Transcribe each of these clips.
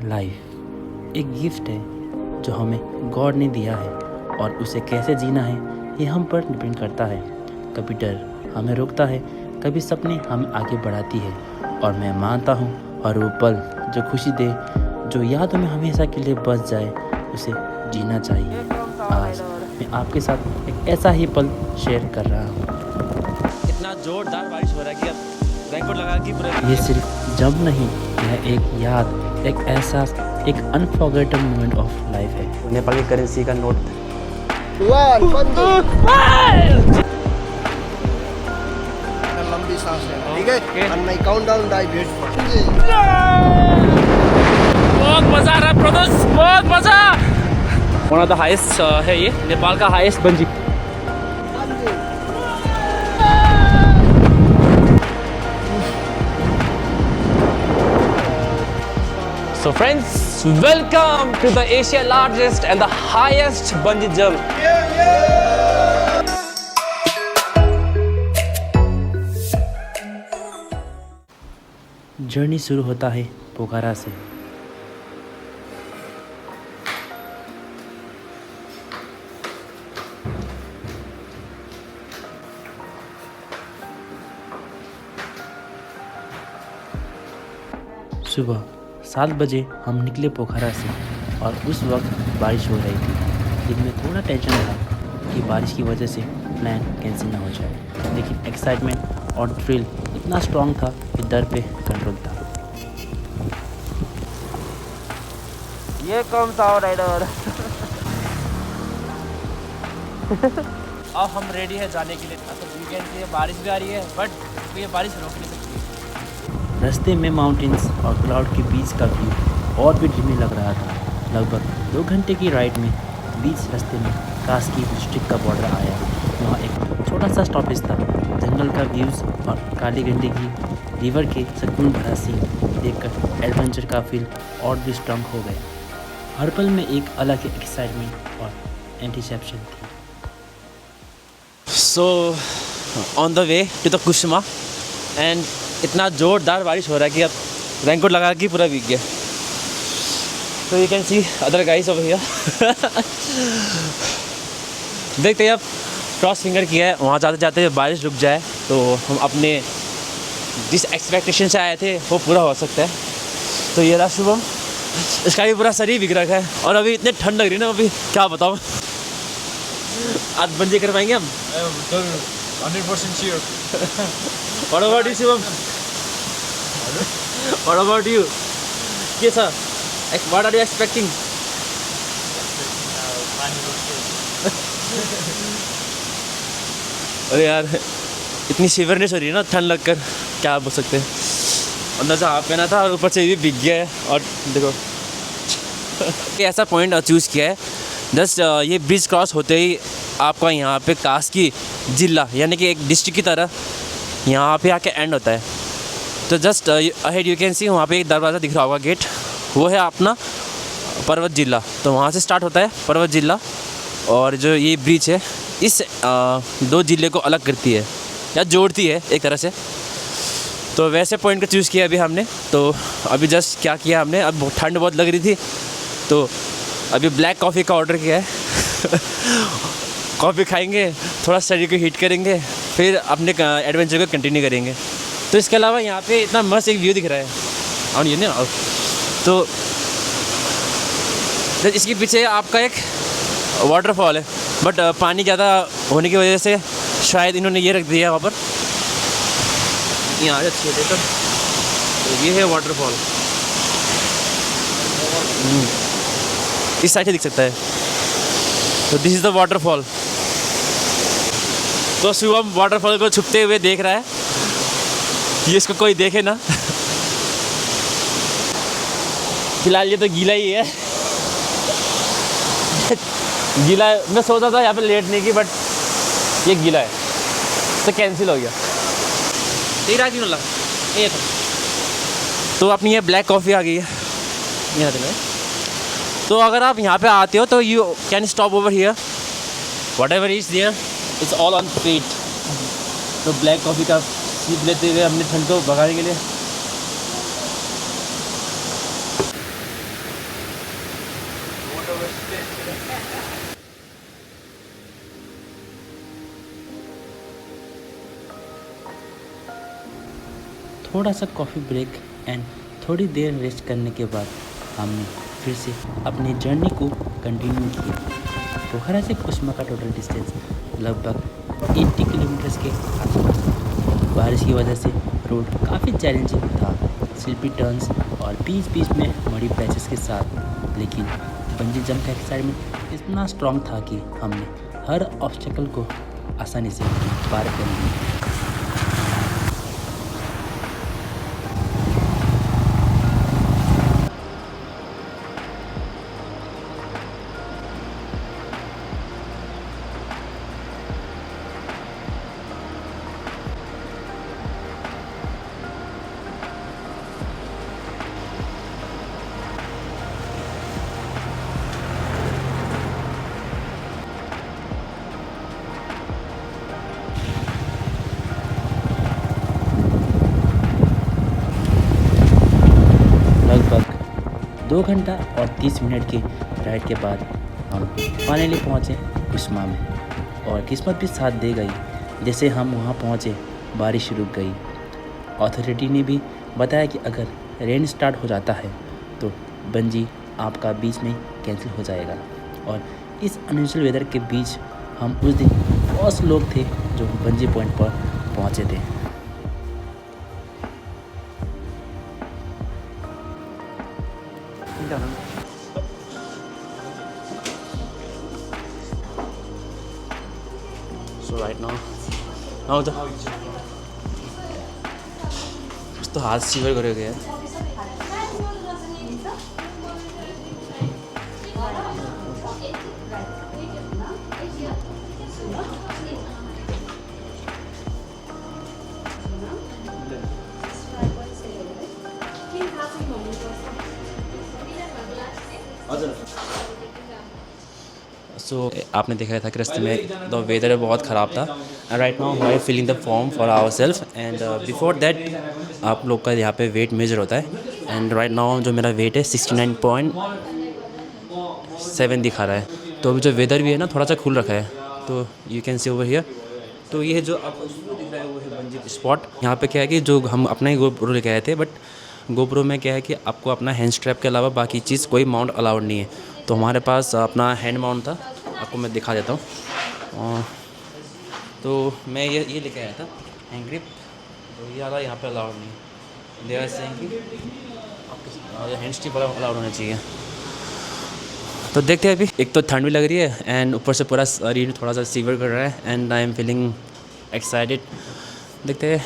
Life एक gift है जो हमें गॉड ने दिया है और उसे कैसे जीना है ये हम पर डिपेंड करता है। कभी डर हमें रोकता है, कभी सपने हमें आगे बढ़ाती है और मैं मानता हूँ और वो पल जो खुशी दे, जो यादों में हमेशा के लिए बस जाए, उसे जीना चाहिए। आज मैं आपके साथ एक ऐसा ही पल शेयर कर रहा हूँ। इतना जोरदार बारिश हो रहा है कि अब रेनकोट लगा के पूरा ये सिर्फ जंप नहीं, यह एक याद, एक एहसास, एक अनफॉरगेटेबल मोमेंट ऑफ लाइफ है। नेपाल की करेंसी का नोट लंबी सांस लेना, ठीक है? And my countdown dive hit. बहुत मजा आ रहा है ब्रदर्स, बहुत मजा। वन ऑफ द हाईएस्ट है ये, नेपाल का highest bungee. So friends, welcome to the Asia largest and the highest bungee jump. Journey शुरू होता है पोखरा से। सुबह 7 बजे हम निकले पोखरा से और उस वक्त बारिश हो रही थी। दिल में थोड़ा टेंशन था कि बारिश की वजह से प्लान कैंसिल ना हो जाए, लेकिन एक्साइटमेंट और थ्रिल इतना स्ट्रॉन्ग था कि डर पे कंट्रोल था। ये कौन सा राइडर? अब हम रेडी है जाने के लिए। तो वीकेंड से बारिश भी आ रही है, बट ये बारिश रोक नहीं सकती। रास्ते में माउंटेन्स और क्लाउड के बीच का व्यू और भी ड्रीमी लग रहा था। लगभग 2 घंटे की राइड में बीच रास्ते में कास्की डिस्ट्रिक्ट का बॉर्डर आया। वहाँ एक छोटा सा स्टॉपेज था। जंगल का व्यूज़ और काली गंडकी रिवर के सुकून भरा सीन देखकर एडवेंचर का फील और भी स्ट्रॉन्ग हो गया। हर पल में एक अलग ही एक्साइटमेंट और एंटीसेप्शन थी। So on the way to the Kusma and इतना जोरदार बारिश हो रहा है कि अब रेनकोट लगा के पूरा भीग गया। तो you can see other guys over here. देखते हैं अब क्रॉस फिंगर किया है, वहाँ जाते जाते बारिश रुक जाए तो हम अपने जिस एक्सपेक्टेशन से आए थे वो पूरा हो सकता है। तो ये रहा शुभम, इसका भी पूरा शरीर भीग रखा है और अभी इतने ठंड लग रही है ना, अभी क्या बताऊँ। आज बंजी कर पाएंगे हम? 100% sure. What about you, Shivam? What about you? Yes, sir. What are you expecting? अरे यार इतनी शिवरनेस हो रही है ना ठंड लगकर, क्या बोल सकते हैं। अंदर से हाफ पहना था और ऊपर से भी भीग गया है। और देखो ऐसा पॉइंट चूज़ किया है, जस्ट ये ब्रिज क्रॉस होते ही आपका यहाँ पे कास्की जिला यानी कि एक डिस्ट्रिक्ट की तरह यहाँ पे आके एंड होता है। तो just ahead you can see वहाँ पे एक दरवाज़ा दिख रहा होगा, गेट, वो है अपना पर्वत जिला। तो वहाँ से स्टार्ट होता है पर्वत जिला और जो ये ब्रिज है इस 2 जिले को अलग करती है या जोड़ती है एक तरह से। तो वैसे पॉइंट को चूज़ किया अभी हमने। तो अभी जस्ट क्या किया हमने, अब ठंड बहुत लग रही थी तो अभी ब्लैक कॉफ़ी का ऑर्डर किया है। कॉफ़ी खाएंगे, थोड़ा शरीर को हीट करेंगे, फिर अपने एडवेंचर को कंटिन्यू करेंगे। तो इसके अलावा यहाँ पे इतना मस्त एक व्यू दिख रहा है और ये नहीं, तो इसके पीछे आपका एक वाटरफॉल है, बट पानी ज़्यादा होने की वजह से शायद इन्होंने ये रख दिया वहाँ पर। यहाँ अच्छी है तो ये है वाटरफॉल, इस साइड से दिख सकता है। तो दिस इज़ द वाटरफॉल। तो शिवम वाटरफॉल को छुपते हुए देख रहा है, ये इसको कोई देखे ना। फिलहाल ये तो गीला ही है। गीला है, मैं सोचा था यहाँ पे लेट नहीं की, बट ये गीला है तो कैंसिल हो गया। तो अपनी ये ब्लैक कॉफ़ी आ गई है यहाँ पे। तो अगर आप यहाँ पे आते हो तो you can stop over here, whatever is there it's all on पेट। तो ब्लैक कॉफ़ी का सीप लेते हुए हमने ठंड को भगाने के लिए थोड़ा सा कॉफ़ी ब्रेक एंड थोड़ी देर रेस्ट करने के बाद हमने फिर से अपनी जर्नी को कंटिन्यू किया। पोखरा से कुसमा का टोटल डिस्टेंस लगभग 80 किलोमीटर्स के आसपास। बारिश की वजह से रोड काफ़ी चैलेंजिंग था, स्लिपी टर्न्स और बीच बीच में मड़ी पैचेस के साथ, लेकिन बंजी जंप का एक्साइटमेंट इतना स्ट्रॉन्ग था कि हमने हर ऑब्स्टेकल को आसानी से पार कर लिया। लगभग 2 घंटा और 30 मिनट की राइड के बाद हम फाइनली पहुँचे कुसमा में, और किस्मत भी साथ दे गई। जैसे हम वहाँ पहुँचे बारिश रुक गई। अथॉरिटी ने भी बताया कि अगर रेन स्टार्ट हो जाता है तो बंजी आपका बीच में कैंसिल हो जाएगा। और इस अनयूजुअल वेदर के बीच हम उस दिन फर्स्ट लोग थे जो बंजी पॉइंट पर पहुँचे थे। So right now तो हाथ सीवर करे गया है। सो आपने देखा था कि रास्ते में द वेदर बहुत ख़राब था। Right now we are filling the form for our self and before that आप लोग का यहाँ पे वेट मेजर होता है। एंड राइट नाउ जो मेरा वेट है 69.7 दिखा रहा है। तो अभी जो वेदर भी है ना थोड़ा सा खुल रखा है, तो you can see over here. तो ये जो आपको दिख रहा है वो है बंजी स्पॉट। यहाँ पे क्या है कि जो हम अपना ही गोप्रो लेके आए थे, बट गोप्रो में क्या है कि आपको अपना हैंड स्ट्रैप के अलावा बाकी चीज़ कोई माउंट अलाउड नहीं है। तो हमारे पास अपना हैंड माउंट था, आपको मैं दिखा देता हूँ। तो मैं ये लेके आया था हैंड ग्रिप, तो ये वाला यहाँ पे अलाउड नहीं है। दे आर सेइंग कि आपके हैंड स्ट्रिप वाला अलाउड होना चाहिए। तो देखते हैं अभी, एक तो ठंड भी लग रही है एंड ऊपर से पूरा शरीर थोड़ा सा सीवर कर रहा है and I am feeling excited. देखते हैं।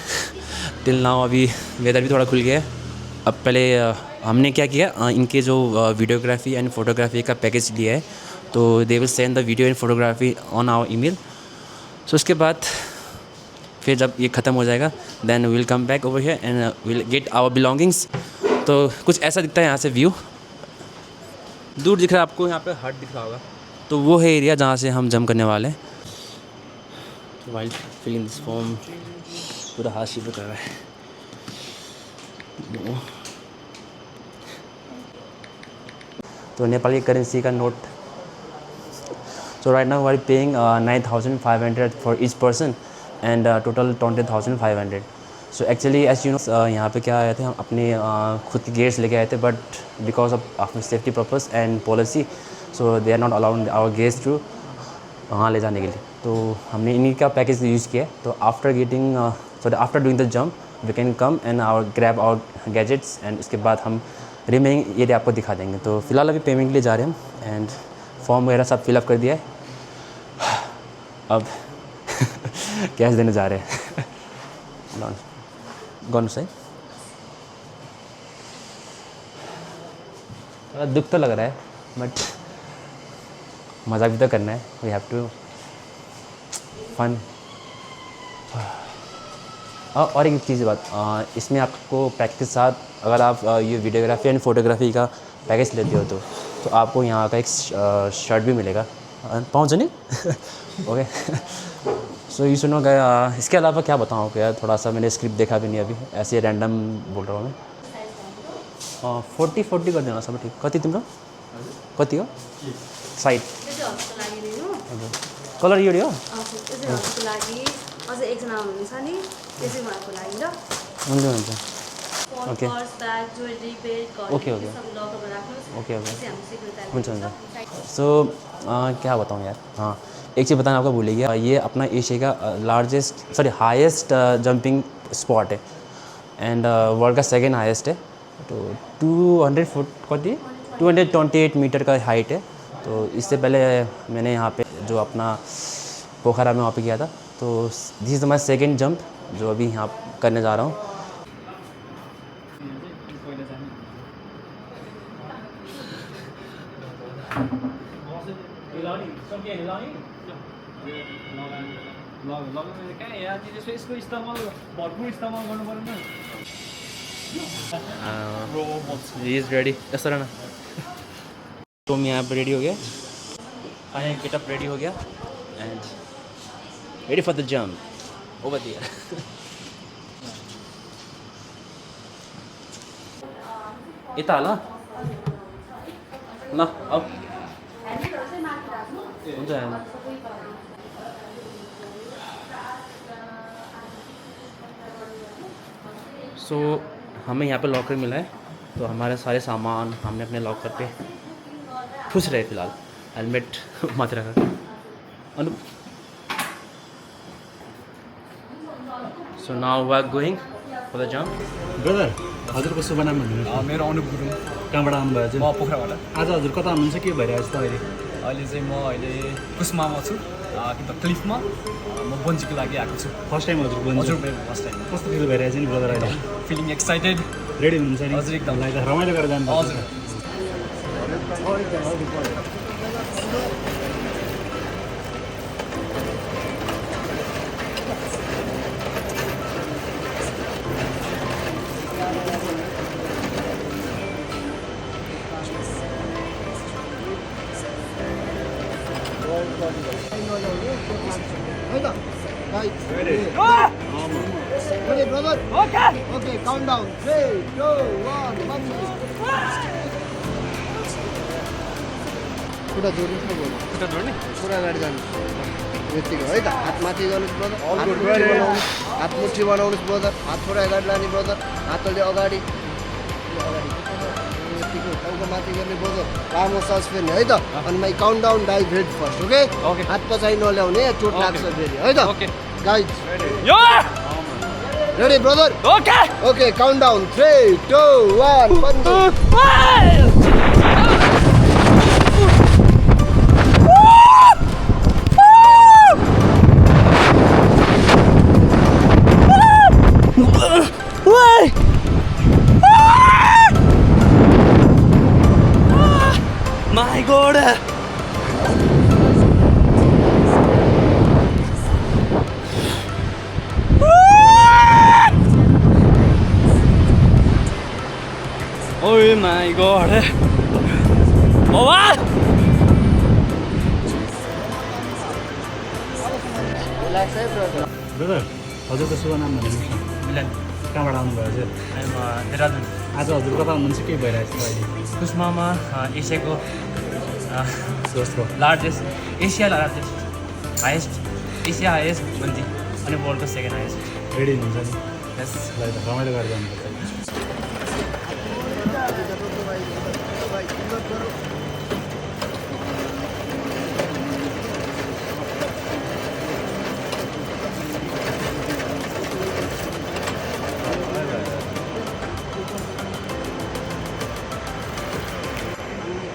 टिल नाउ अभी वेदर भी थोड़ा खुल गया है। अब पहले हमने क्या किया, इनके जो वीडियोग्राफी एंड फोटोग्राफी का पैकेज लिया है, तो they will send the video and photography on our email. So उसके बाद फिर जब ये ख़त्म हो जाएगा then will come back over here and will get our belongings. तो कुछ ऐसा दिखता है यहाँ से व्यू। दूर दिख रहा है आपको, यहाँ पे हट दिख रहा होगा, तो वो है एरिया जहाँ से हम जंप करने वाले हैं। वाइल्ड फीलिंग दिस फॉर्म, पूरा हाथ शिवर कर रहा है। तो नेपाली करेंसी का note. So right now we are paying 9,500 for each person and total 20,500। So actually as you know यहाँ पे क्या आए थे, हम अपने खुद के गेट्स लेके आए थे, but because of safety purpose and policy so they are not allowed our guest to वहाँ ले जाने के लिए। तो हमने इन्हीं का पैकेज यूज़ किया है। तो after getting after doing the jump we can come and grab our gadgets and उसके बाद हम रिमेनिंग एरिया आपको दिखा देंगे। तो फिलहाल अभी पेमेंट के लिए जा रहे हैं हम एंड फॉर्म वगैरह सब फिलअप कर दिया है। अब कैश देने जा रहे हैं। गॉन से थोड़ा दुख तो लग रहा है, बट मज़ा भी तो करना है। We have to fun. और एक चीज़ बात, इसमें आपको पैकेज के साथ अगर आप ये वीडियोग्राफी एंड फोटोग्राफी का पैकेज लेते हो तो आपको यहाँ का एक शर्ट भी मिलेगा। पहुँच नहीं ओके। सो यू सुनो गया। इसके अलावा क्या बताऊँ क्या, थोड़ा सा मैंने स्क्रिप्ट देखा भी नहीं अभी, ऐसे रैंडम बोल रहा हूँ मैं। 40 कर देना सब ठीक। कति तिम्रो कति हो साइड त्यो चाहिँ हजुरको लागि लिनु कलर यो हो हजुर त्यो चाहिँ हजुरको लागि अझ एकजना हुनुहुन्छ नि त्यो चाहिँ उहाँको लागि ल हुन्छ हुन्छ phone Okay. Purse bag jewellery belt Okay, okay. सबै लकरमा राख्नुहोस् Okay, okay. त्यो चाहिँ हाम्रो सिक्युरिटी हुन्छ हुन्छ सो क्या बताऊँ यार हाँ एक चीज़ बताना आपको भूल गया ये अपना एशिया का लार्जेस्ट हाईएस्ट जंपिंग स्पॉट है एंड वर्ल्ड का सेकेंड हाईएस्ट है तो 200 फुट कति 228 मीटर का हाइट है तो इससे पहले मैंने यहाँ पे जो अपना पोखरा में वहाँ पे किया था तो this is my second jump जो अभी यहाँ करने जा रहा हूँ यसको इस्तेमाल भरपुर इस्तेमाल गर्नु पर्दैन इज रेडी ऐसा रहना तो मैं यहाँ पे रेडी हो गया आई गेटअप रेडी हो गया and ready for the jump over दिया यता होला ल अब हुन्छ सो हमें यहाँ पे लॉकर मिला है तो हमारे सारे सामान हमने अपने लॉकर पे खुश रहे फिलहाल हेलमेट मत रखा अनु so now we are going for the jump brother हजुरको शुभ नाम भन्नु मेरो अनुप गुरुङ कहाँबाट आउनुभयो म हजुर पोखराबाट आज हजुर कता हुनुहुन्छ के भइरहेको छ अहिले अहिले चाहिँ म अहिले कुस्मामा छु कि त क्लिफमा म बन्जीको लागि आएको छु फर्स्ट टाइम हजुर हजुर बोल्नु मेरो फर्स्ट टाइम कस्तो फिल भइरहेको छ नि ब्रदर अहिले फिलिङ एक्साइटेड रेडी हुनुहुन्छ नि हजुर एकदम मलाई त रमाइलो गरेर जानु हजुर है त guys ready brother okay count down 3 2 1 पुरा जोडी छ बोल खुट्टा जोड्ने पुरा अगाडि जानु यतिको है त हात माथि गर्नुहोस् ब्रदर हात मुठी बनाउनुहोस् ब्रदर हात पुरा अगाडि लाने ब्रदर हातले अगाडि यतिको टाउको माथि गर्ने ब्रदर लामो सास फेर्ने है त अनि my countdown dive head first okay हात पछाडि नल्याउने चोट लाग्छ फेरि है त guys ready brother okay countdown 3 2 1 बन्द My God! Oh my God! Oh what? Relax है ब्रदर ब्रदर हजुरको शुभ नाम भन्नुहोस् न मिलन कहाँबाट आउनुभयो हजुर I'm देहरादून आज हजुर कता हुनुहुन्छ के भइरहेको छ अहिले कुस्मामा एसियाको दोस्रो लार्जेस्ट एसिया लार्जेस्ट हाइएस्ट एसिया हाइएस्ट बन्जी अनि वर्ल्डको सेकेन्ड हाइएस्ट रेडी हुनुहुन्छ नि यस मलाई त रमाइलो गरेर जानुपर्छ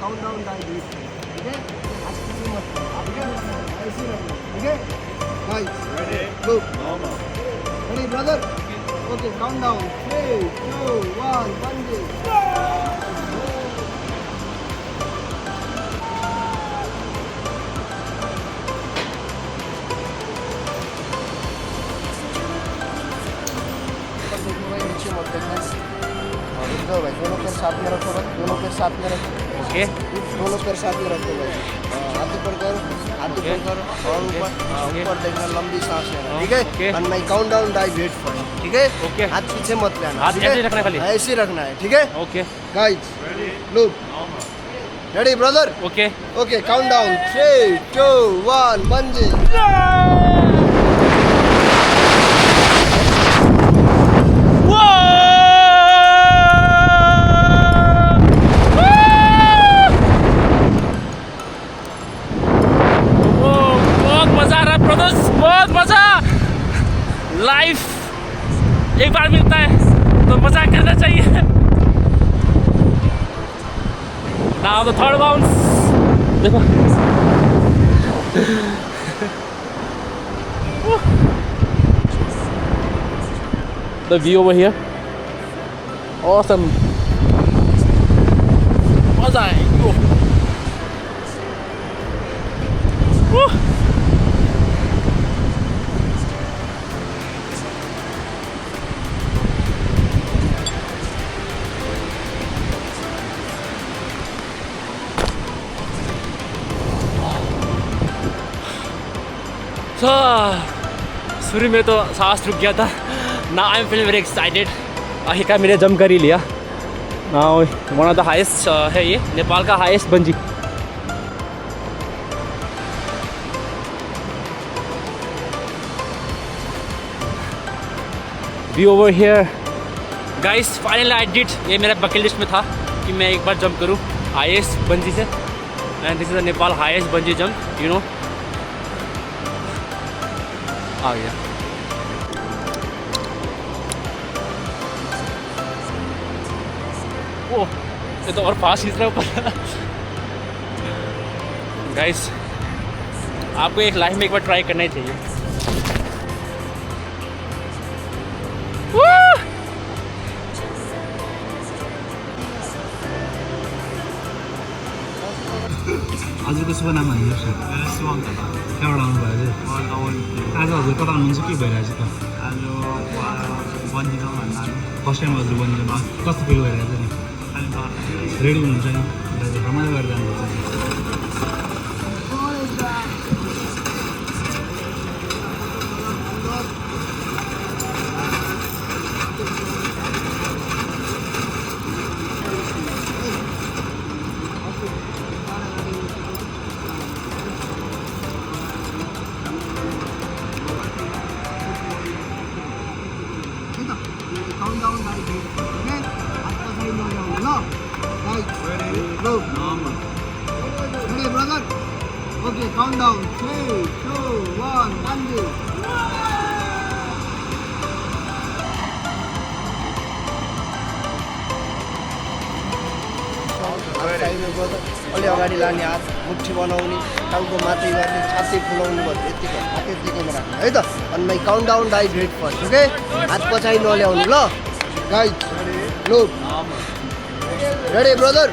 काउंट डाउन डाइव ठीक है आज किसी मत ठीक है ऐसे रखना ठीक है guys ready look ready brother okay count down 3 2 1 बंद नीचे मत देखना इधर भाई दोनों पैर साथ में रखो दोनों पैर साथ में रखो ओके दोनों पैर साथ में रखो भाई हाथ ऊपर करो हाथ ऊपर करो और ऊपर देखना लंबी सांस लेना ठीक है and my count down dive head first ठीक है ओके हाथ पीछे मत लेना हाथ ठीक है? ऐसे रखना है खाली? ऐसे रखना है ठीक है okay guys look Ready, brother? Okay Okay, count down. 3, 2, 1, bungee. बहुत मजा आ रहा है ब्रदर्स, बहुत मजा। लाइफ एक बार मिलता है तो मजा करना चाहिए। Now the third bounce, देखो the view over here, awesome, मजा है। शुरू में तो सांस रुक गया था। ना I am feeling very excited. आखिरकार मैंने जंप कर ही लिया। वन ऑफ द हाईएस्ट है ये, नेपाल का highest bungee. View over here guys, finally I did. ये मेरा बकेट लिस्ट में था कि मैं एक बार जंप करूँ हाईएस्ट बंजी से, and this is the Nepal highest bungee jump, you know. आ गया। ओह, ये तो और फास्ट खींच रहा है ऊपर। गाइस, आपको एक लाइफ में एक बार ट्राई करना ही चाहिए। हजुरको शुभ नाम भन्नुहोस् न। शिवम थापा। कहाँबाट आउनुभयो हजुर? आज हजुर कता हुनुहुन्छ, के भइरहेछ त? आज बन्जिन भन्दा फर्स्ट टाइम हजुर बन्जिन कस्तो फिल भइरहेछ नि? रेडी हुनुहुन्छ नि? रमाइलो गरेर जानुहुन्छ। Count down guys. Okay? हात पछाडि नल्याउनु ल। Guys, ready? Go. Ready, brother? Okay, count down. 3, 2, 1, bungee. अलि अगाडि लाने, हात मुठी बनाउने, टाउको माथि गर्ने, छाती फुलाउनु भयो यतिको हात यतिकोमा राख्नु है त। अनि my countdown dive head first, okay? हात पछाडि नल्याउनु ल। Guys, look. Ready brother?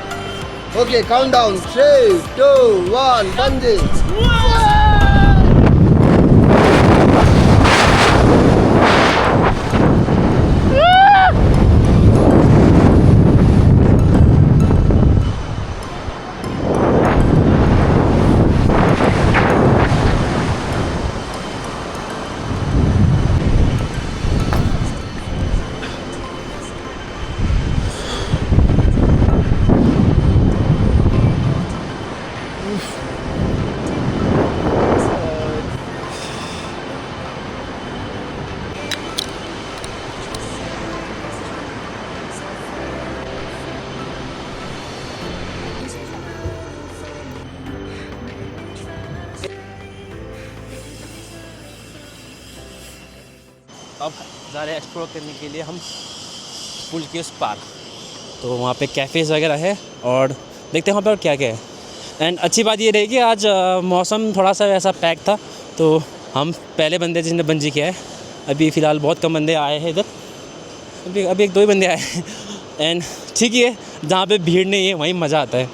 Okay, countdown 3, 2, 1, bungee. अब जा रहे हैं एक्सप्लोर करने के लिए हम पुल के उस पार। तो वहाँ पे कैफ़ेज़ वगैरह है और देखते हैं वहाँ पर क्या क्या है। एंड अच्छी बात ये रही कि आज मौसम थोड़ा सा वैसा पैक था, तो हम पहले बंदे जिसने बंजी किया है। अभी फ़िलहाल बहुत कम बंदे आए हैं इधर, अभी एक दो ही बंदे आए हैं। एंड ठीक ही है, जहाँ पे भीड़ नहीं है वहीं मज़ा आता है,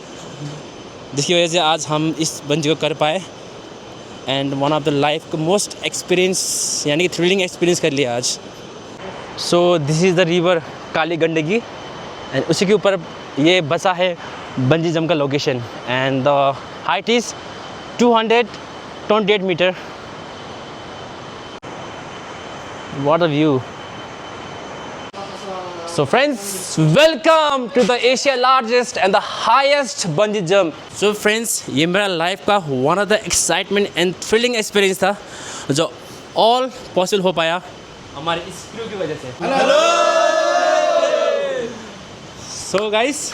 जिसकी वजह से आज हम इस बंजी को कर पाए। And one of the life का मोस्ट एक्सपीरियंस यानी कि थ्रिलिंग एक्सपीरियंस कर लिया आज। So this is the river Kali Gandaki, and उसी के ऊपर ये बसा है बंजी जंप का location. And the height is 228 metre. What a view. So friends, welcome to the Asia largest and the highest bungee jump. So friends, ये मेरा life का one of the excitement and thrilling experience था जो all possible हो पाया हमारे इस crew की वजह से. So guys,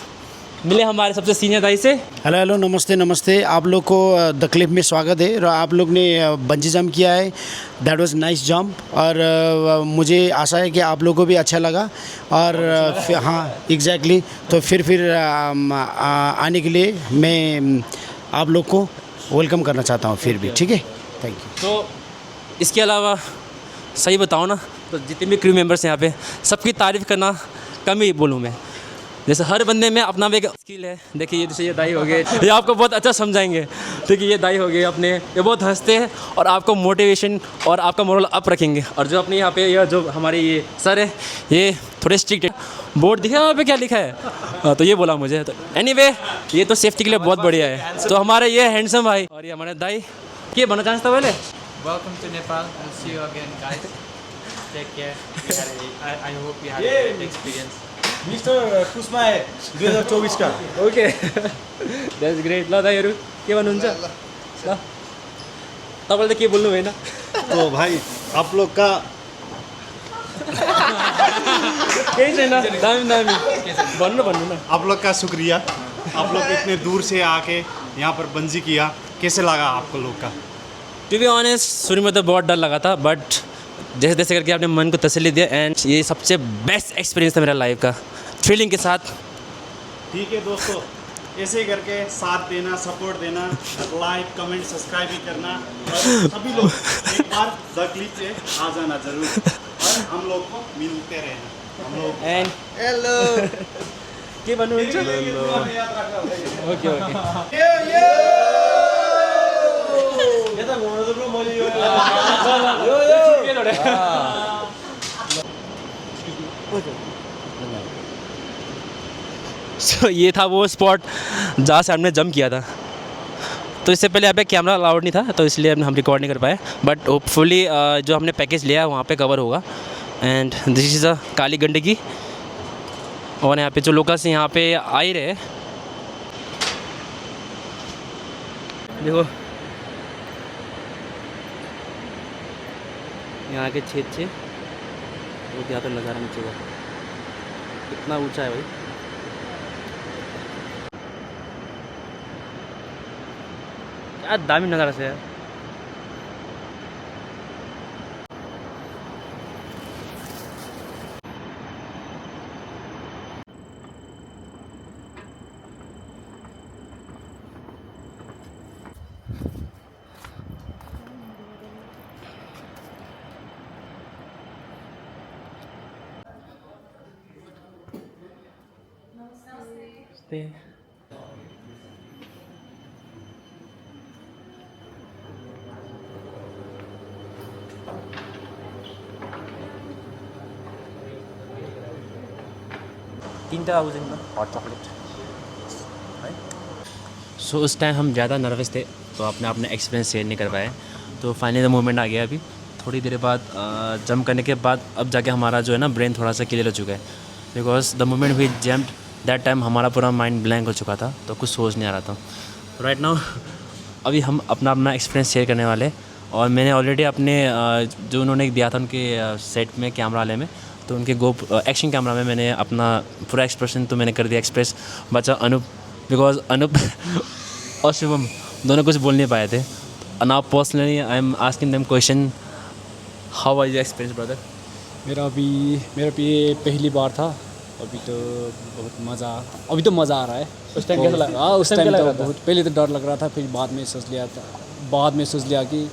मिले हमारे सबसे सीनियर दाई से. हेलो हेलो नमस्ते नमस्ते. आप लोग को द क्लिफ में स्वागत है. और आप लोग ने बंजी जंप किया है. दैट वाज नाइस जंप और मुझे आशा है कि आप लोग को भी अच्छा लगा. और हाँ एग्जैक्टली. तो फिर आने के लिए मैं आप लोग को वेलकम करना चाहता हूँ फिर भी. ठीक है, थैंक यू. तो इसके अलावा सही बताओ ना तो जितने भी क्रू मेंबर्स हैं यहाँ पे सबकी तारीफ़ करना कम ही बोलूँ मैं. जैसे हर बंदे में अपना एक स्किल है. देखिए ये जैसे ये दाई हो गए, ये आपको बहुत अच्छा समझाएंगे. ठीक है, ये दाई हो गए अपने, ये बहुत हंसते हैं और आपको मोटिवेशन और आपका मोरल अप रखेंगे. और जो अपने यहाँ पे ये जो हमारे ये सर है ये थोड़े स्ट्रिक्ट है. बोर्ड दिखा यहाँ पे क्या लिखा है? तो ये बोला मुझे. तो एनीवे ये तो सेफ्टी के लिए बहुत बढ़िया है. तो हमारे ये हैंडसम भाई और ये हमारे दाई क्या बनना चाहता था पहले. Welcome to Nepal. We'll see you again, guys. Take care. I hope you had a great experience. Mister Kusma है 2024 का. Okay that's great. ल दाइहरू के भन्नुहुन्छ? ल तपाईँले त के बोल्नु भएन. तो भाई आप लोग का केही छैन. दामी दामी भन्नु न. आप लोग का शुक्रिया. आप लोग इतने दूर से आके यहाँ पर बंजी किया. कैसे लगा आपको लोग का? टू बी ऑनेस्ट शुरू में तो बहुत डर लगा था बट जैसे जैसे करके आपने मन को तसल्ली दिया एंड ये सबसे बेस्ट एक्सपीरियंस था मेरा लाइफ का थ्रिलिंग के साथ. ठीक है दोस्तों, ऐसे ही करके साथ देना, सपोर्ट देना, लाइक कमेंट सब्सक्राइब भी करना. और सभी लोग एक बार द क्लिप से आ जाना जरूर और हम लोग को मिलते रहना. हम लोग एंड हेलो के भन्नुहुन्छ? Okay okay. So, ये था वो स्पॉट जहाँ से हमने जंप किया था. तो इससे पहले यहाँ पे कैमरा अलाउड नहीं था तो इसलिए हम रिकॉर्ड नहीं कर पाए बट होपफुली जो हमने पैकेज लिया है वहाँ पे कवर होगा. एंड दिस इज़ अ काली गंडकी. और यहाँ पे जो लोकल्स यहाँ पे आ ही रहे. देखो यहाँ के छेद से वो यहाँ पे नज़ारा नीचे का कितना ऊंचा है भाई. क्या दामी नज़ारा से है. तीनटा हॉट चॉकलेट है. सो उस टाइम हम ज़्यादा नर्वस थे तो अपने अपने एक्सपीरियंस शेयर नहीं कर पाए. तो फाइनली मोमेंट आ गया. अभी थोड़ी देर बाद जंप करने के बाद अब जाके हमारा जो है ना ब्रेन थोड़ा सा क्लियर हो चुका है. Because the moment we jump that time हमारा पूरा माइंड ब्लैंक हो चुका था तो कुछ सोच नहीं आ रहा था. राइट नाउ अभी हम अपना एक्सपीरियंस शेयर करने वाले. और मैंने ऑलरेडी अपने जो उन्होंने दिया था उनके सेट में कैमरा वाले में तो उनके एक्शन कैमरा में मैंने अपना पूरा एक्सप्रेशन तो मैंने कर दिया एक्सप्रेस. बचा अनूप बिकॉज अनूप और शिवम दोनों कुछ बोल नहीं पाए थे. Now personally I am asking them question. How was your experience brother? मेरा भी ये पहली बार था. अभी तो मज़ा आ रहा है. उस टाइम कैसा लगा? हाँ उस टाइम तो बहुत पहले तो डर लग रहा था. फिर बाद में सोच लिया कि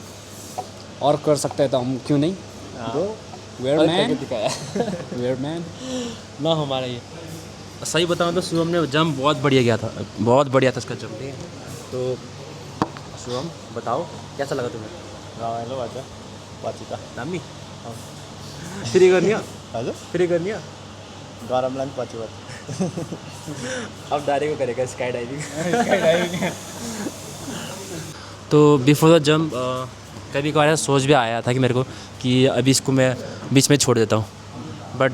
और कर सकते हैं तो हम क्यों नहीं. वेयर मैन ना हमारा ये सही बताऊँ तो शिवम ने जंप बहुत बढ़िया था इसका जंप. ठीक है तो शिवम बताओ कैसा लगा तुम्हें? रमाइलो भयो पछि त. दामी फेरि गर्ने हो? हजुर फेरि गर्ने हो? गरमलाई पनि पछि भयो. अब डायरेक्ट करेगा स्काई डाइविंग. तो बिफोर द जंप कभी कभार सोच भी आया था कि मेरे को कि अभी इसको मैं बीच में छोड़ देता हूँ बट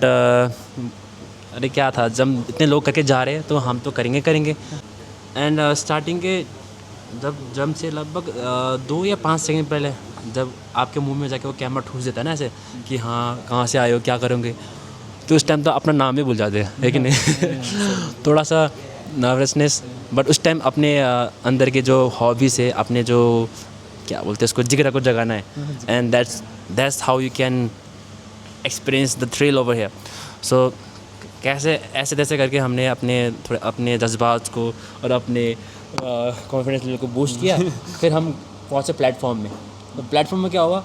अरे क्या था, जब इतने लोग करके जा रहे हैं तो हम तो करेंगे। एंड स्टार्टिंग के जब जंप से लगभग 2 या 5 सेकंड पहले जब आपके मुंह में जाके वो कैमरा ठूस देता है ना ऐसे कि हाँ कहाँ से आए हो, क्या करोगे, तो उस टाइम तो अपना नाम ही भूल जाते हैं, है कि नहीं। थोड़ा सा नर्वसनेस, बट उस टाइम अपने अंदर के जो हॉबीज़ है, अपने जो क्या बोलते हैं उसको, जिगरा को जगाना है, and that's how you can experience the thrill over here. So कैसे ऐसे तैसे करके हमने अपने जज्बात को और अपने कॉन्फिडेंस लेवल को बूस्ट किया। फिर हम पहुँचे प्लेटफॉर्म में। तो प्लेटफॉर्म में क्या हुआ,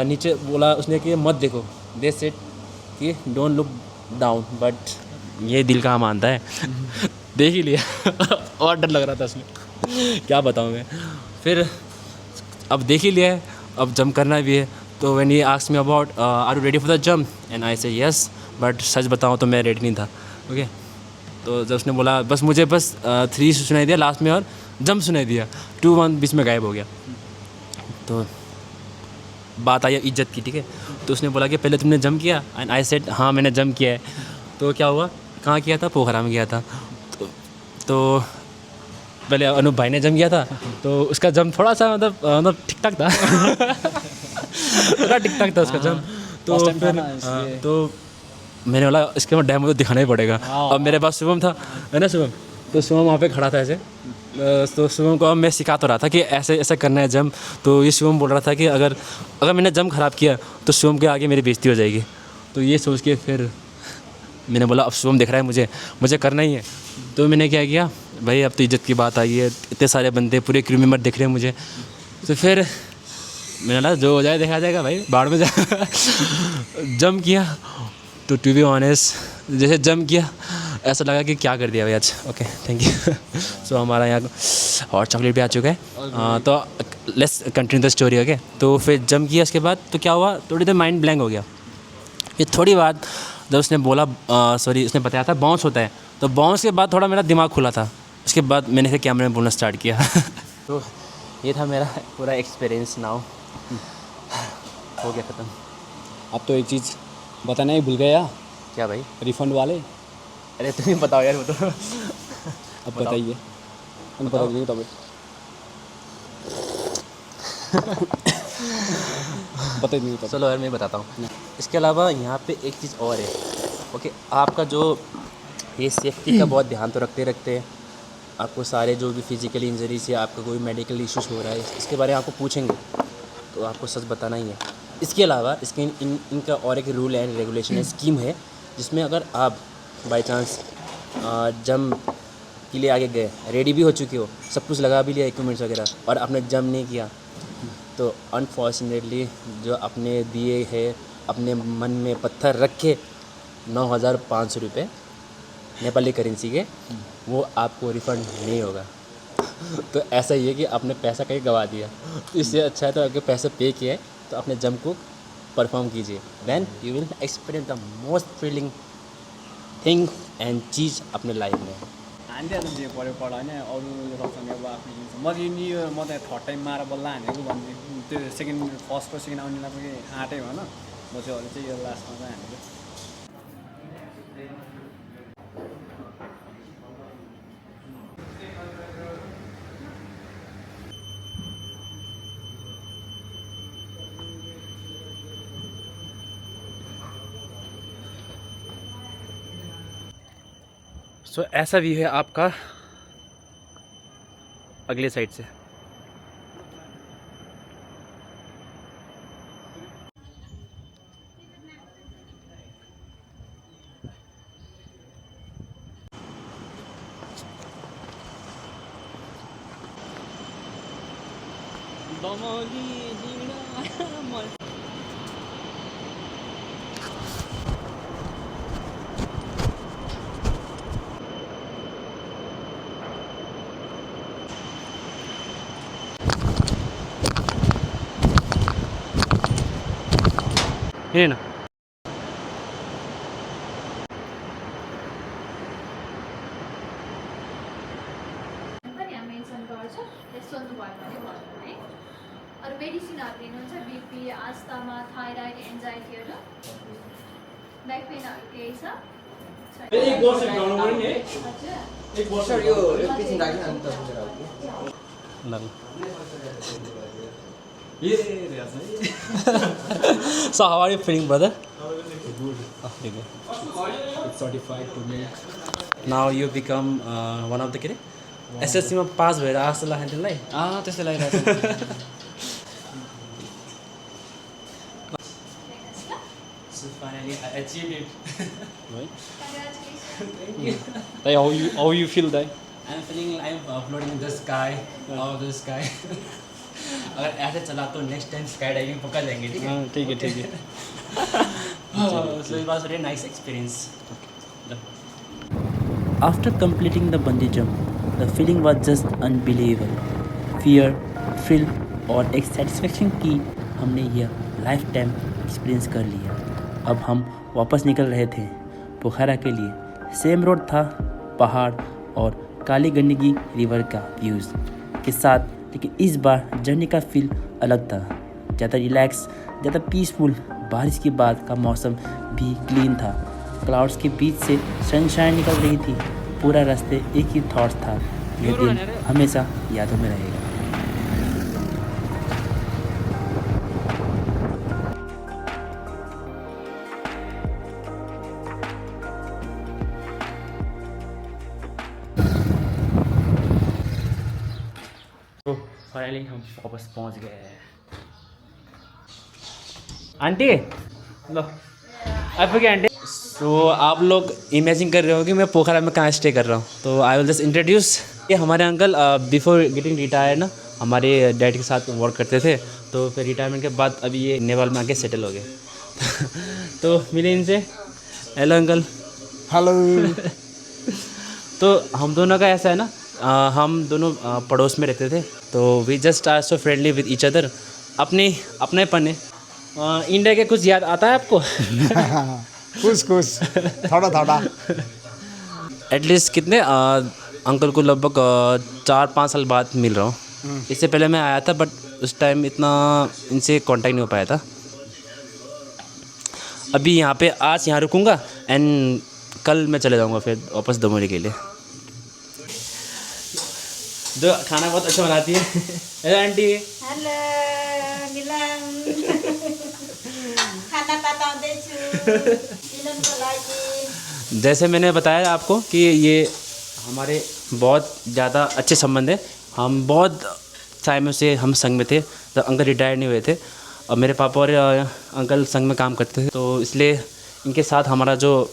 नीचे बोला उसने कि मत देखो, दे सेड कि डोंट लुक डाउन, बट ये दिल कहाँ मानता है। देख ही लिया और डर लग रहा था उसमें, क्या बताऊँ मैं। फिर अब देख ही लिया है, अब जंप करना भी है। तो when he asked me about are you ready for the jump, and I say yes, but सच बताऊँ तो मैं रेडी नहीं था। ओके, तो जब उसने बोला बस मुझे 3 सुनाई दिया लास्ट में और जंप सुनाई दिया, 2-1 बीच में गायब हो गया। तो बात आई इज्जत की, ठीक है। तो उसने बोला कि पहले तुमने जंप किया, एंड आई सेड हाँ मैंने जंप किया है। तो क्या हुआ, कहाँ किया था, पोखरा में गया था। तो पहले अनूप भाई ने जंप किया था, तो उसका जंप थोड़ा सा मतलब ठीक ठाक था। थोड़ा ठीक ठाक था उसका जंप। तो फिर तो मैंने बोला इसके बाद डेमो तो दिखाना ही पड़ेगा। अब मेरे पास शुभम था, है ना शुभम, तो शुभम वहाँ पे खड़ा था ऐसे। तो शुभम को अब मैं सिखा तो रहा था कि ऐसे ऐसा करना है जंप। तो ये शुभम बोल रहा था कि अगर मैंने जंप ख़राब किया तो शुभम के आगे मेरी बेइज्जती हो जाएगी। तो ये सोच के फिर मैंने बोला अब शुभम दिख रहा है मुझे करना ही है। तो मैंने क्या किया, भाई अब तो इज्जत की बात आई है, इतने सारे बंदे पूरे क्रू मेंबर दिख रहे हैं मुझे। तो फिर मैंने बोला जो हो जाए देखा जाएगा भाई, बाढ़ में जा। जंप किया तो टू बी ऑनेस्ट जैसे जंप किया ऐसा लगा कि क्या कर दिया भाई आज। Okay thank you. सो हमारा यहाँ हॉट चॉकलेट भी आ चुका है। तो let's continue the story. Okay, तो फिर जंप किया, उसके बाद तो क्या हुआ, थोड़ी देर माइंड ब्लैंक हो गया। फिर थोड़ी बाद जब उसने बोला उसने बताया था बाउंस होता है, तो बाउंस के बाद थोड़ा मेरा दिमाग खुला था। उसके बाद मैंने फिर कैमरे में बोलना स्टार्ट किया। तो ये था मेरा पूरा एक्सपीरियंस। नाउ हो गया ख़त्म। अब तो एक चीज़ बताना ही भूल गया। क्या भाई? रिफंड वाले। अरे तुम बताओ यार, वो तो अब बताइए। पता नहीं तो पता ही नहीं तो। चलो यार मैं बताता हूँ। इसके अलावा यहाँ पे एक चीज़ और है। ओके, आपका जो ये सेफ्टी का बहुत ध्यान तो रखते हैं। आपको सारे जो भी फिजिकल इंजरीज या आपका कोई मेडिकल इश्यूज हो रहा है इसके बारे में आपको पूछेंगे, तो आपको सच बताना ही है। इसके अलावा इसके इनका और एक रूल एंड रेगुलेशन है, स्कीम है, जिसमें अगर आप बाई चांस जंप के लिए आगे गए, रेडी भी हो चुके हो, सब कुछ लगा भी लिया इक्विपमेंट्स वगैरह, और आपने जंप नहीं किया, तो अनफॉर्चुनेटली जो अपने दिए है अपने मन में पत्थर रख के 9,500 रुपये नेपाली करेंसी के, वो आपको रिफ़ंड नहीं होगा। तो ऐसा ही है कि आपने पैसा कहीं गवा दिया, तो इससे अच्छा है तो अगर पैसे पे किए तो अपने जंप को परफॉर्म कीजिए, then you will experience the most thrilling thing and चीज़ अपने लाइफ में। हान्थ्यो त जे पऱ्यो पढ होइन, अरू रक्सन अब आफ्नो म यो म त थर्ड टाइम मार बल्ल हानेको भन्ने त्यो फर्स्ट र सेकेन्ड आउनेलाई पनि आँटै भएन, म चाहिँ अरू चाहिँ यो लास्टमा चाहिँ हानेको। सो ऐसा भी है आपका अगले साइड से। हेर न पनि हामी मेन्सन गर्छौँ, त्यस सोध्नुभयो भने भन्नु है। अरू मेडिसिनहरू लिनुहुन्छ, बिपी, आस्थमा, थाइरोइड, एन्जाइटीहरू, ब्याक पेनहरू केही छ? So how are you feeling, brother? Now you become one of the kid. SSC में पास भएर आजस्तो लाग्यो तिमीलाई? त्यस्तै लागिरहेको छ So finally I achieved it. Congratulations. how you feel that I'm feeling I'm floating in the sky, out of the sky. अगर ऐसे चला तो next time sky diving पक्का जाएंगे, ठीक है? ठीक है So it was a very nice experience. After completing the bungee jump, the feeling was just unbelievable. Fear, thrill और एक satisfaction कि हमने यह लाइफ टाइम एक्सपीरियंस कर लिया। अब हम वापस निकल रहे थे पोखरा के लिए। सेम रोड था, पहाड़ और काली गंडकी रिवर का व्यूज़ के साथ, लेकिन इस बार जर्नी का फील अलग था। ज़्यादा रिलैक्स, ज़्यादा पीसफुल। बारिश के बाद का मौसम भी क्लीन था। क्लाउड्स के बीच से सनशाइन निकल रही थी। पूरा रास्ते एक ही थॉट्स था, यह दिन हमेशा यादों में रहेगा। तो फाइनली हम वापस पहुंच गए हैं। आंटी लो आप क्या आंटी? तो आप लोग इमेजिन कर रहे हो कि मैं पोखरा में कहाँ स्टे कर रहा हूँ। तो आई विल जस्ट इंट्रोड्यूस, ये हमारे अंकल बिफोर गेटिंग रिटायर ना हमारे डैड के साथ वर्क करते थे। तो फिर रिटायरमेंट के बाद अभी ये नेपाल में आके सेटल हो गए। तो मिले इनसे। Hello uncle. हेलो। तो हम दोनों का ऐसा है ना, हम दोनों पड़ोस में रहते थे। तो we just are so friendly with each other. अपनेपन है। इंडिया के कुछ याद आता है आपको? कुछ थोड़ा एटलीस्ट कितने अंकल को लगभग 4-5 साल बाद मिल रहा हूँ। इससे पहले मैं आया था बट उस टाइम इतना इनसे कांटेक्ट नहीं हो पाया था। अभी यहाँ पे आज यहाँ रुकूँगा एंड कल मैं चले जाऊँगा फिर वापस दमोली के लिए। जो खाना बहुत अच्छा बनाती है। Hello aunty. हेलो मिलन। खाना बताउँदैछु मिलनको लागि। जैसे मैंने बताया आपको कि ये हमारे बहुत ज़्यादा अच्छे संबंध है। हम बहुत टाइम से हम संग में थे जब अंकल रिटायर नहीं हुए थे। और मेरे पापा और अंकल संग में काम करते थे, तो इसलिए इनके साथ हमारा जो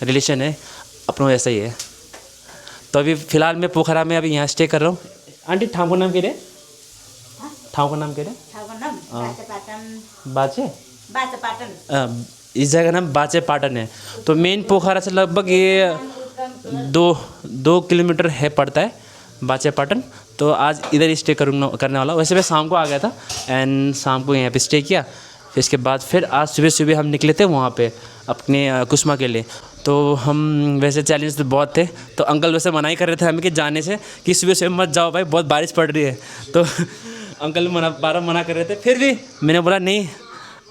रिलेशन है अपनों ऐसा ही है। तो अभी फ़िलहाल मैं पोखरा में अभी यहाँ स्टे कर रहा हूँ। आंटी ठाउँ को नाम के रे? ठाउँ को नाम के रे? ठाउँको नाम बाचेपाटन। बाचे? बाचेपाटन। इस जगह नाम बाचेपाटन है। तो मेन पोखरा से लगभग ये 2 किलोमीटर है पड़ता है बाचेपाटन। तो आज इधर ही स्टे करने वाला। वैसे मैं शाम को आ गया था एंड शाम को यहाँ पे स्टे किया। फिर इसके बाद फिर आज सुबह हम निकले थे वहाँ पे अपने कुसुमा के लिए। तो हम वैसे चैलेंज तो बहुत थे, तो अंकल वैसे मना ही कर रहे थे हमें कि जाने से, कि सुबह मत जाओ भाई, बहुत बारिश पड़ रही है। तो अंकल बार मना कर रहे थे, फिर भी मैंने बोला नहीं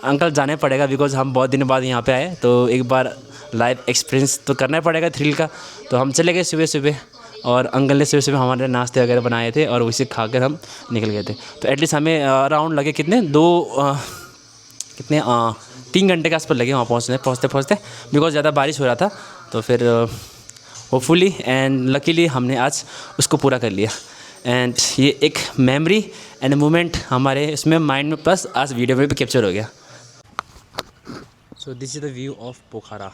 अंकल जाने पड़ेगा, बिकॉज हम बहुत दिन बाद यहाँ पे आए तो एक बार लाइव एक्सपीरियंस तो करना पड़ेगा थ्रिल का। तो हम चले गए सुबह और अंकल ने सुबह हमारे नाश्ते वगैरह बनाए थे और उसे खा कर हम निकल गए थे। तो एटलीस्ट हमें अराउंड लगे कितने 3 घंटे के आसपास लगे वहाँ पहुँचते बिकॉज ज़्यादा बारिश हो रहा था। तो फिर होपफुली एंड लकीली हमने आज उसको पूरा कर लिया। एंड ये एक मेमोरी एंड मोमेंट हमारे इसमें माइंड में प्लस आज वीडियो में भी कैप्चर हो गया। So this is the view of Pokhara.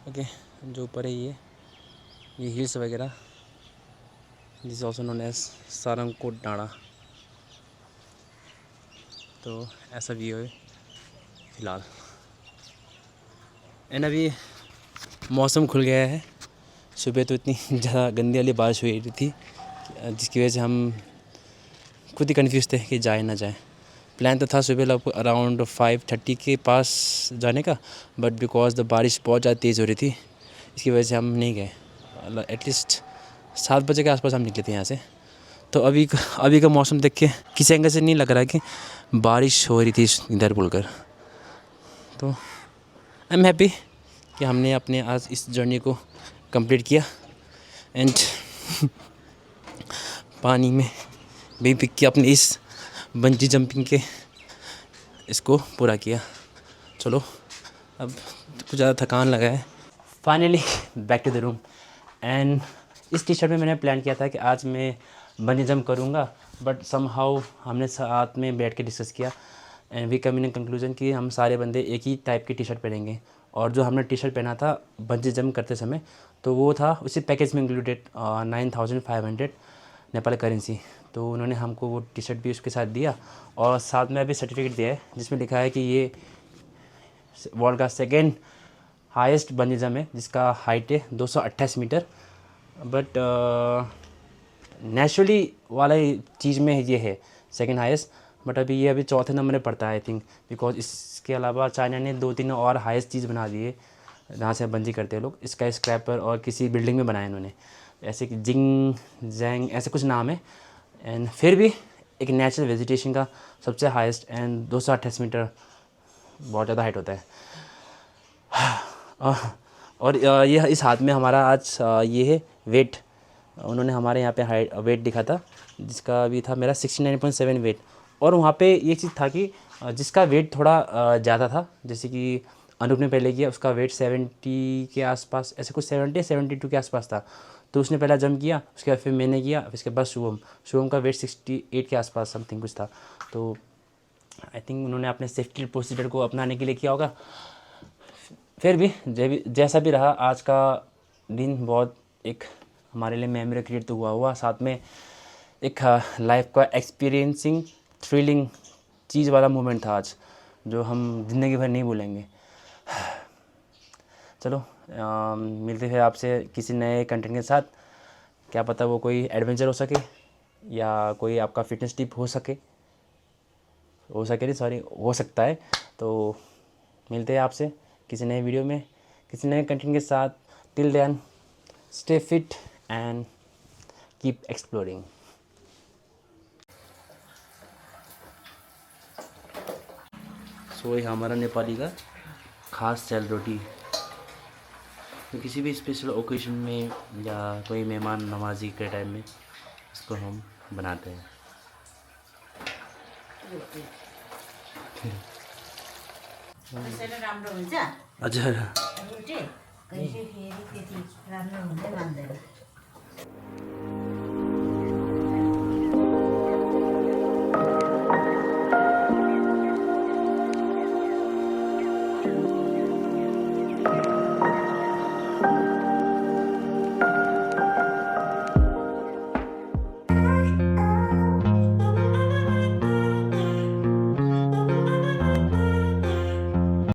Okay, जो ऊपर है ये हिल्स वगैरह, this is also known as Sarangkot डाँडा। तो ऐसा व्यू है फ़िलहाल। एंड अभी मौसम खुल गया है। सुबह तो इतनी ज़्यादा गंदी वाली बारिश हुई थी जिसकी वजह से हम खुद ही कंफ्यूज थे कि जाए ना जाए। प्लान तो था सुबह लगभग अराउंड 5:30 के पास जाने का, बट बिकॉज द बारिश बहुत ज़्यादा तेज़ हो रही थी इसकी वजह से हम नहीं गए। एटलीस्ट 7 बजे के आसपास हम निकले थे यहाँ से। तो अभी का मौसम देख के किसी एंगल से नहीं लग रहा है कि बारिश हो रही थी इधर बोलकर। तो आई एम हैप्पी कि हमने अपने आज इस जर्नी को कंप्लीट किया एंड पानी में भी पिक के अपने इस बंजी जंपिंग के इसको पूरा किया। चलो अब कुछ ज़्यादा थकान लगा है। Finally back to the room and इस टी शर्ट में मैंने प्लान किया था कि आज मैं बंजी जंप करूँगा, बट समहाउ हमने साथ में बैठ के डिस्कस किया and we come in conclusion कि हम सारे बंदे एक ही टाइप की टी शर्ट पहनेंगे। और जो हमने टी शर्ट पहना था बंजी जंप करते समय तो वो था उसी पैकेज में इंक्लूडेड 9500 नेपाल करेंसी। तो उन्होंने हमको वो टी शर्ट भी उसके साथ दिया और साथ में अभी सर्टिफिकेट दिया है जिसमें लिखा है कि ये वर्ल्ड का सेकेंड हाईएस्ट बंजी जंप है जिसका हाइट है 228 मीटर। बट नेचुरली वाला चीज़ में ये है सेकेंड हाईएस्ट, बट अभी ये अभी चौथे नंबर में पड़ता है आई थिंक, बिकॉज इसके अलावा चाइना ने 2-3 और हाईएस्ट चीज़ बना दी है जहाँ से बंजी करते हैं लोग। स्काई स्क्रैपर और किसी बिल्डिंग में बनाया इन्होंने, ऐसे कि जिंग जैंग ऐसे कुछ नाम है। एंड फिर भी एक नेचुरल वेजिटेशन का सबसे हाईएस्ट एंड 228 मीटर बहुत ज़्यादा हाइट होता है। और ये इस हाथ में हमारा आज ये है वेट। उन्होंने हमारे यहाँ पे हाइट वेट दिखा था जिसका भी था मेरा 69.7 वेट। और वहाँ पे ये चीज़ था कि जिसका वेट थोड़ा ज़्यादा था, जैसे कि अनूप ने पहले किया, उसका वेट 70 के आसपास, ऐसे कुछ 72 के आसपास था, तो उसने पहला जंप किया, उसके बाद फिर मैंने किया, फिर उसके बाद शुभम का वेट 68 के आसपास समथिंग कुछ था। तो आई थिंक उन्होंने अपने सेफ्टी प्रोसीजर को अपनाने के लिए किया होगा। फिर भी जैसा भी रहा, आज का दिन बहुत एक हमारे लिए मेमोरी क्रिएट तो हुआ साथ में एक लाइफ का एक्सपीरियंसिंग थ्रिलिंग चीज़ वाला मोमेंट था आज, जो हम ज़िंदगी भर नहीं भूलेंगे। चलो मिलते हैं आपसे किसी नए कंटेंट के साथ। क्या पता वो कोई एडवेंचर हो सके या कोई आपका फिटनेस टिप हो सकता है। तो मिलते हैं आपसे किसी नए वीडियो में किसी नए कंटेंट के साथ। Till then stay fit and keep exploring. So ये हमारा नेपाली का खास सेल रोटी, तो किसी भी स्पेशल ओकेजन में या कोई मेहमान नवाजी के टाइम में इसको हम बनाते हैं। राम्रो हुन्छ हजुर रोटी कहिले फेरि त्यति राम्रो हुँदै मान्दैन।